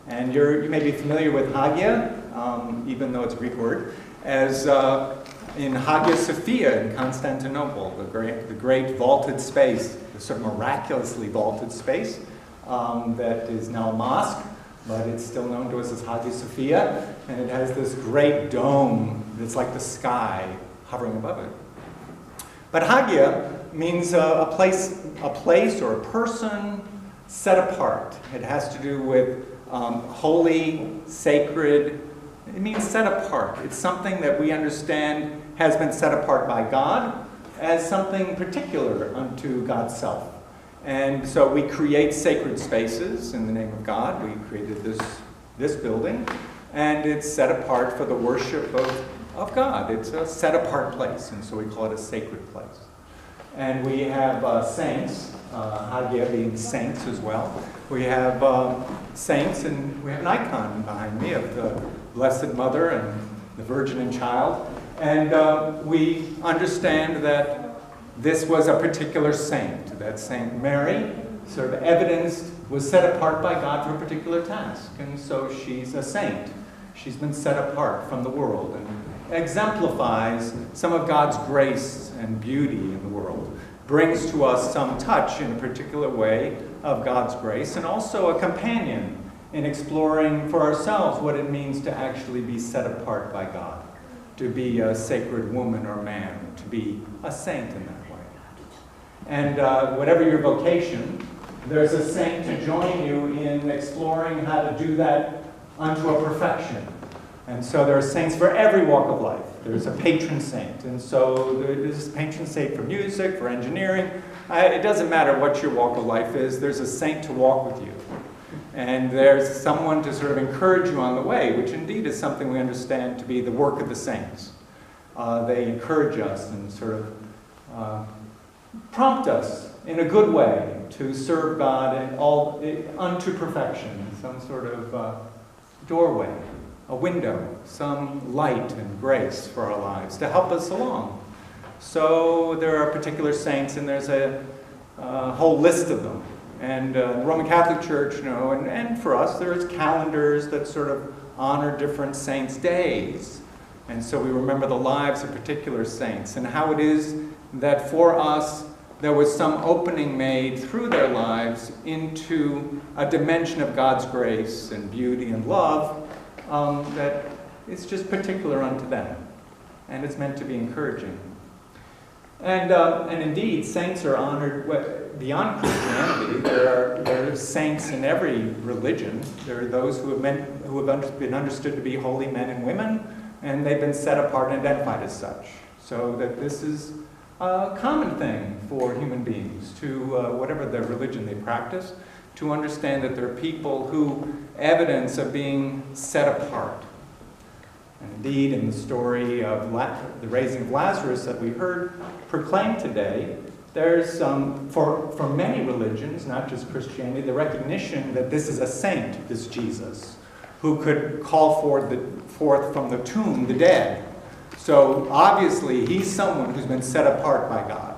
And you may be familiar with Hagia, even though it's a Greek word, as in Hagia Sophia in Constantinople, the great vaulted space, the sort of miraculously vaulted space that is now a mosque, but it's still known to us as Hagia Sophia, and it has this great dome that's like the sky hovering above it. But Hagia means a place or a person set apart. It has to do with holy, sacred. It means set apart. It's something that we understand has been set apart by God as something particular unto God's self. And so we create sacred spaces in the name of God. We created this building, and it's set apart for the worship of God. It's a set apart place, and so we call it a sacred place. And we have saints, Hagia being saints as well. We have saints, and we have an icon behind me of the Blessed Mother and the Virgin and Child. And we understand that this was a particular saint, that Saint Mary, sort of evidenced, was set apart by God for a particular task. And so she's a saint. She's been set apart from the world and exemplifies some of God's grace and beauty in the world. Brings to us some touch in a particular way of God's grace, and also a companion in exploring for ourselves what it means to actually be set apart by God, to be a sacred woman or man, to be a saint in that way. And whatever your vocation, there's a saint to join you in exploring how to do that unto a perfection. And so there are saints for every walk of life. There's a patron saint. And so there's a patron saint for music, for engineering. It doesn't matter what your walk of life is. There's a saint to walk with you. And there's someone to sort of encourage you on the way, which indeed is something we understand to be the work of the saints. They encourage us and sort of prompt us in a good way to serve God unto perfection, some sort of doorway, a window, some light and grace for our lives to help us along. So there are particular saints, and there's a whole list of them. And the Roman Catholic Church, and for us, there's calendars that sort of honor different saints' days. And so we remember the lives of particular saints and how it is that for us there was some opening made through their lives into a dimension of God's grace and beauty and love that is just particular unto them. And it's meant to be encouraging. And indeed, saints are honored beyond Christianity. There are saints in every religion. There are those who have been understood to be holy men and women, and they've been set apart and identified as such. So that this is a common thing for human beings to, whatever their religion they practice, to understand that there are people who evidence of being set apart. And indeed, in the story of the raising of Lazarus that we heard proclaimed today, there's, for many religions, not just Christianity, the recognition that this is a saint, this Jesus, who could call forth from the tomb the dead. So obviously, he's someone who's been set apart by God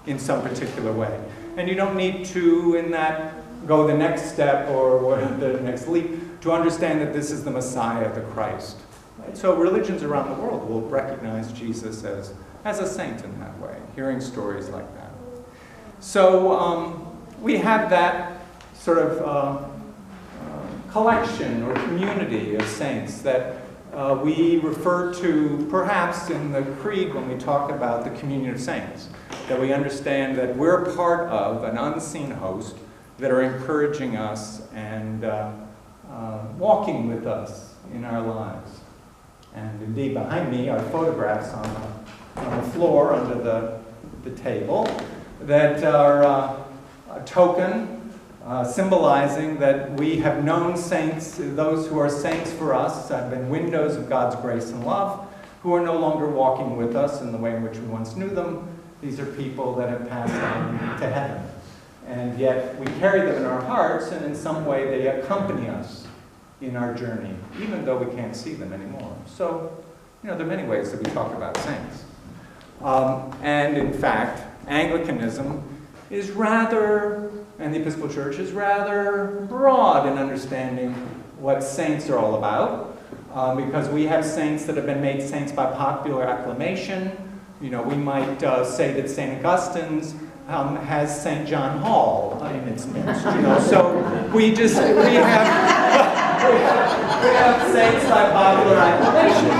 in some particular way. And you don't need to, in that, go the next step or the next leap to understand that this is the Messiah, the Christ. Right? So religions around the world will recognize Jesus as a saint in that way, hearing stories like that. So we have that sort of collection or community of saints that we refer to perhaps in the Creed when we talk about the communion of saints, that we understand that we're part of an unseen host that are encouraging us and walking with us in our lives. And indeed, behind me are photographs on the floor under the table that are a token symbolizing that we have known saints, those who are saints for us, have been windows of God's grace and love, who are no longer walking with us in the way in which we once knew them. These are people that have passed on to heaven. And yet we carry them in our hearts, and in some way they accompany us in our journey, even though we can't see them anymore. So, there are many ways that we talk about saints. And in fact, Anglicanism is rather, and the Episcopal Church is rather broad in understanding what saints are all about, because we have saints that have been made saints by popular acclamation. You know, we might say that St. Augustine's has St. John Hall in its midst, you know. So we have saints by popular acclamation.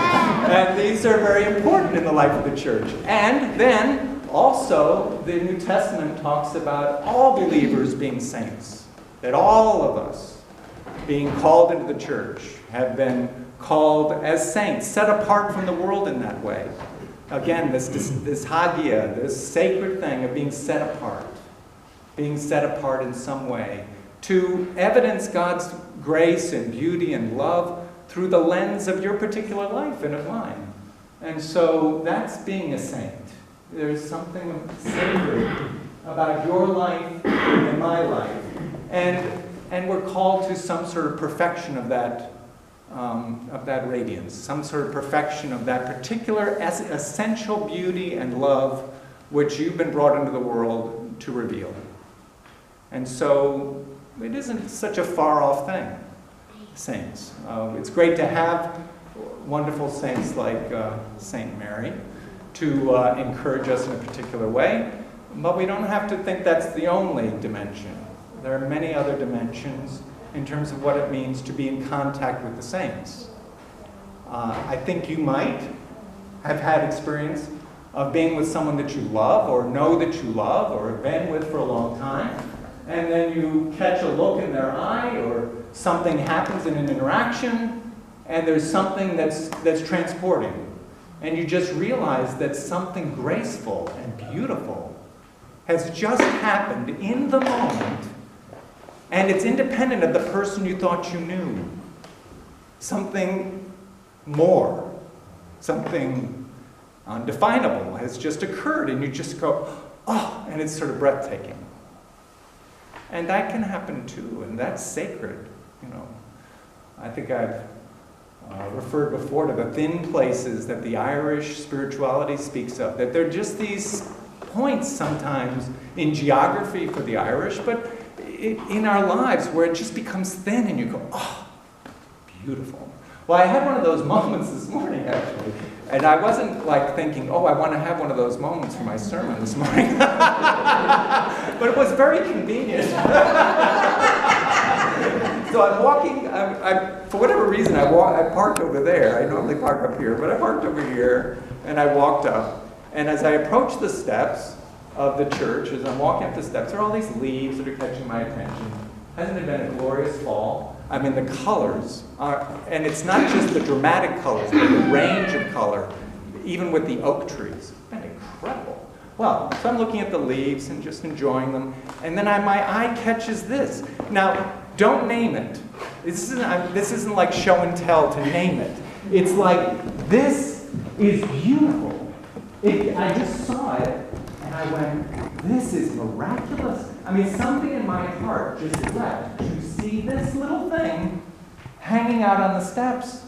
And these are very important in the life of the church. And then also the New Testament talks about all believers being saints. That all of us being called into the church have been called as saints, set apart from the world in that way. Again, this hagia, this sacred thing of being set apart in some way to evidence God's grace and beauty and love through the lens of your particular life and of mine. And so that's being a saint. There's something sacred about your life and my life. And we're called to some sort of perfection of that radiance, some sort of perfection of that particular essential beauty and love which you've been brought into the world to reveal. And so it isn't such a far-off thing, saints. It's great to have wonderful saints like Saint Mary to encourage us in a particular way, but we don't have to think that's the only dimension. There are many other dimensions in terms of what it means to be in contact with the saints. I think you might have had experience of being with someone that you love or know that you love or have been with for a long time, and then you catch a look in their eye or something happens in an interaction and there's something that's transporting. And you just realize that something graceful and beautiful has just happened in the moment. And it's independent of the person you thought you knew. Something more, something undefinable has just occurred, and you just go, oh, and it's sort of breathtaking. And that can happen too, and that's sacred, you know. I think I've referred before to the thin places that the Irish spirituality speaks of, that they're just these points sometimes in geography for the Irish, but in our lives where it just becomes thin and you go, oh, beautiful. Well, I had one of those moments this morning, actually. And I wasn't like thinking, oh, I want to have one of those moments for my sermon this morning. But it was very convenient. So I'm walking, for whatever reason, I parked over there. I normally park up here, but I parked over here and I walked up. And as I approached the steps of the church, as I'm walking up the steps, there are all these leaves that are catching my attention. Hasn't it been a glorious fall? I mean, the colors are, and it's not just the dramatic colors, but the range of color, even with the oak trees. It's been incredible. Well, so I'm looking at the leaves and just enjoying them, and then my eye catches this. Now, don't name it. This isn't like show and tell to name it. It's like, this is beautiful. I just saw it, and I went, this is miraculous. I mean, something in my heart just leapt to see this little thing hanging out on the steps.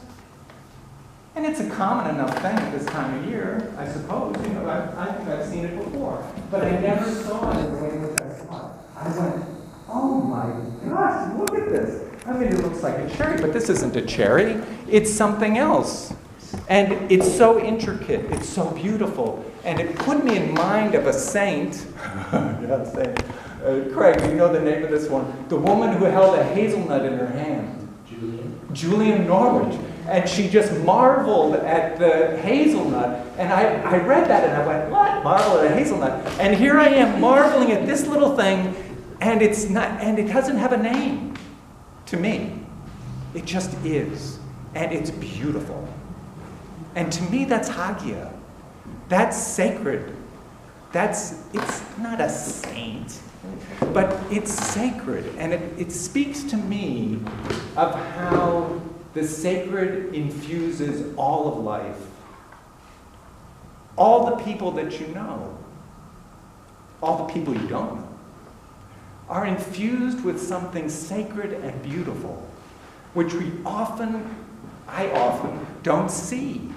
And it's a common enough thing at this time of year, I suppose. You know, I think I've seen it before. But I never saw it in the way in which I saw it. I went, oh my gosh, look at this. I mean, it looks like a cherry, but this isn't a cherry. It's something else. And it's so intricate, it's so beautiful. And it put me in mind of a saint. Yeah, saint. Craig, you know the name of this one? The woman who held a hazelnut in her hand. Julian Norwich. And she just marveled at the hazelnut. And I read that and I went, what? Marvel at a hazelnut. And here I am marveling at this little thing, and it doesn't have a name to me. It just is. And it's beautiful. And to me, that's Hagia. That's sacred. It's not a saint, but it's sacred. And it speaks to me of how the sacred infuses all of life. All the people that you know, all the people you don't know, are infused with something sacred and beautiful, which I often don't see.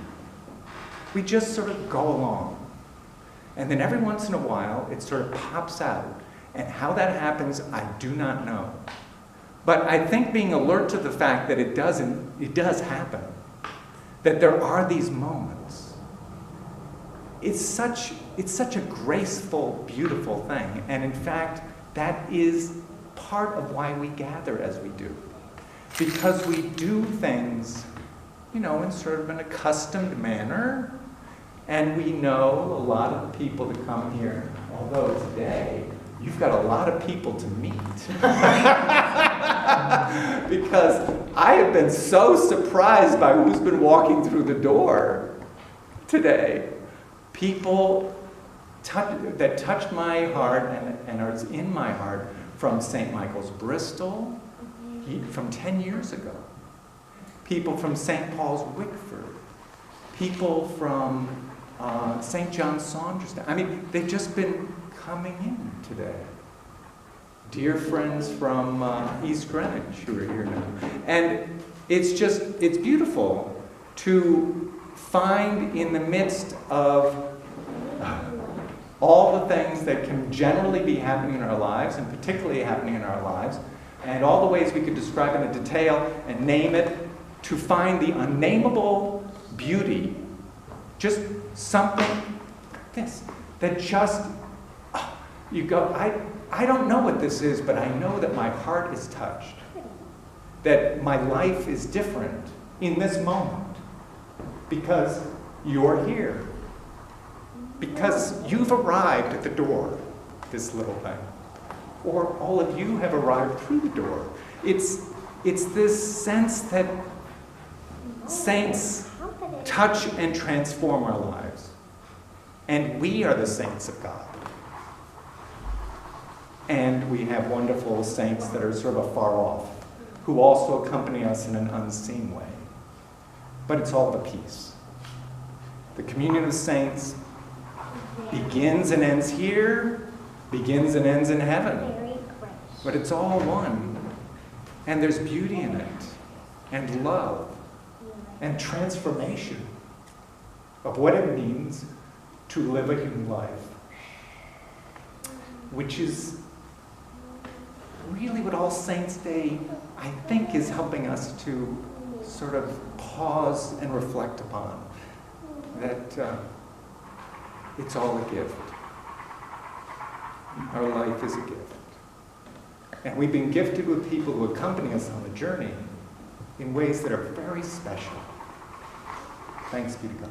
We just sort of go along. And then every once in a while, it sort of pops out. And how that happens, I do not know. But I think being alert to the fact that it does happen, that there are these moments, it's such a graceful, beautiful thing. And in fact, that is part of why we gather as we do. Because we do things, in sort of an accustomed manner. And we know a lot of the people that come here, although today, you've got a lot of people to meet. Because I have been so surprised by who's been walking through the door today. People that touched my heart and are in my heart from St. Michael's, Bristol, from 10 years ago. People from St. Paul's, Wickford. People from St. John Saunderstown. I mean, they've just been coming in today. Dear friends from East Greenwich who are here now. And it's beautiful to find in the midst of all the things that can generally be happening in our lives, and particularly happening in our lives, and all the ways we could describe it in detail and name it, to find the unnameable beauty, just something like this, that just, you go, I don't know what this is, but I know that my heart is touched, that my life is different in this moment, because you're here, because you've arrived at the door, this little thing, or all of you have arrived through the door. It's this sense that saints touch and transform our lives. And we are the saints of God. And we have wonderful saints that are sort of afar off, who also accompany us in an unseen way. But it's all the peace. The communion of saints begins and ends here, begins and ends in heaven. But it's all one. And there's beauty in it, and love, and transformation of what it means to live a human life, which is really what All Saints' Day, I think, is helping us to sort of pause and reflect upon, that it's all a gift. Our life is a gift. And we've been gifted with people who accompany us on the journey in ways that are very special. Thanks be to God.